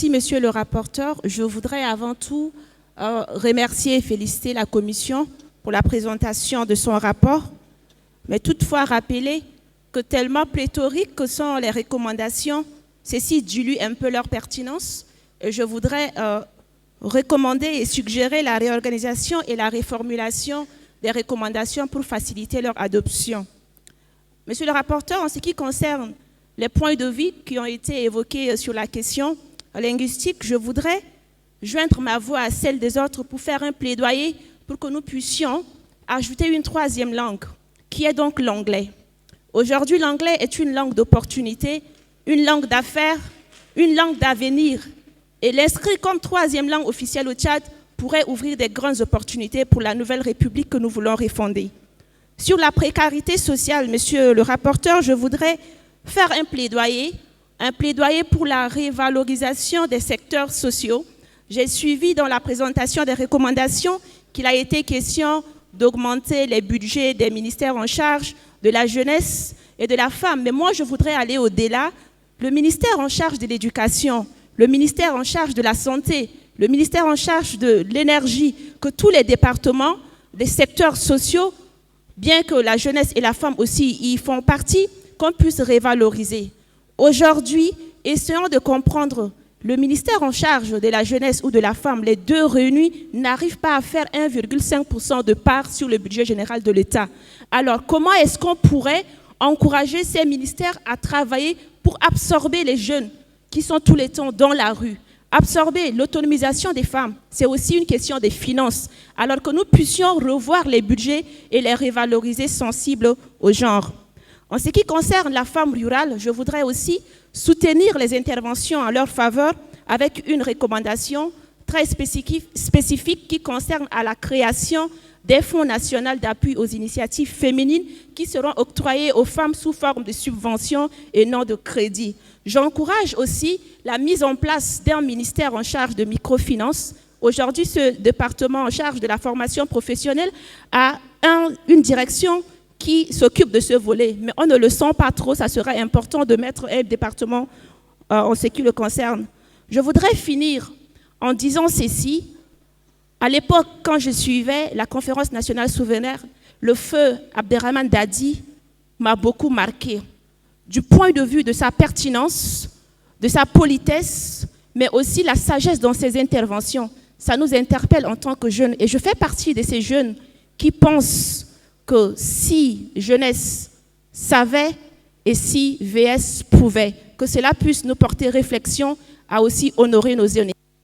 Merci, monsieur le rapporteur. Je voudrais avant tout remercier et féliciter la Commission pour la présentation de son rapport, mais toutefois rappeler que tellement pléthoriques que sont les recommandations, ceci dilue un peu leur pertinence. Et je voudrais recommander et suggérer la réorganisation et la réformulation des recommandations pour faciliter leur adoption. Monsieur le rapporteur, en ce qui concerne les points de vue qui ont été évoqués sur la question linguistique, je voudrais joindre ma voix à celle des autres pour faire un plaidoyer pour que nous puissions ajouter une troisième langue, qui est donc l'anglais. Aujourd'hui, l'anglais est une langue d'opportunité, une langue d'affaires, une langue d'avenir. Et l'inscrire comme troisième langue officielle au Tchad pourrait ouvrir des grandes opportunités pour la nouvelle République que nous voulons refonder. Sur la précarité sociale, monsieur le rapporteur, je voudrais faire un plaidoyer pour la révalorisation des secteurs sociaux. J'ai suivi dans la présentation des recommandations qu'il a été question d'augmenter les budgets des ministères en charge de la jeunesse et de la femme. Mais moi, je voudrais aller au-delà. Le ministère en charge de l'éducation, le ministère en charge de la santé, le ministère en charge de l'énergie, que tous les départements des secteurs sociaux, bien que la jeunesse et la femme aussi y font partie, qu'on puisse revaloriser. Aujourd'hui, essayons de comprendre, le ministère en charge de la jeunesse ou de la femme, les deux réunis, n'arrivent pas à faire 1,5% de part sur le budget général de l'État. Alors, comment est-ce qu'on pourrait encourager ces ministères à travailler pour absorber les jeunes qui sont tous les temps dans la rue? Absorber l'autonomisation des femmes, c'est aussi une question des finances, alors que nous puissions revoir les budgets et les revaloriser sensibles au genre. En ce qui concerne la femme rurale, je voudrais aussi soutenir les interventions en leur faveur avec une recommandation très spécifique qui concerne à la création des fonds nationaux d'appui aux initiatives féminines qui seront octroyés aux femmes sous forme de subventions et non de crédits. J'encourage aussi la mise en place d'un ministère en charge de microfinance. Aujourd'hui, ce département en charge de la formation professionnelle a une direction qui s'occupe de ce volet, mais on ne le sent pas trop, ça serait important de mettre un département en ce qui le concerne. Je voudrais finir en disant ceci. À l'époque, quand je suivais la conférence nationale souveraine, le feu Abderrahmane Dadi m'a beaucoup marqué, du point de vue de sa pertinence, de sa politesse, mais aussi la sagesse dans ses interventions. Ça nous interpelle en tant que jeunes, et je fais partie de ces jeunes qui pensent que si jeunesse savait et si VS pouvait, que cela puisse nous porter réflexion à aussi honorer nos aînés.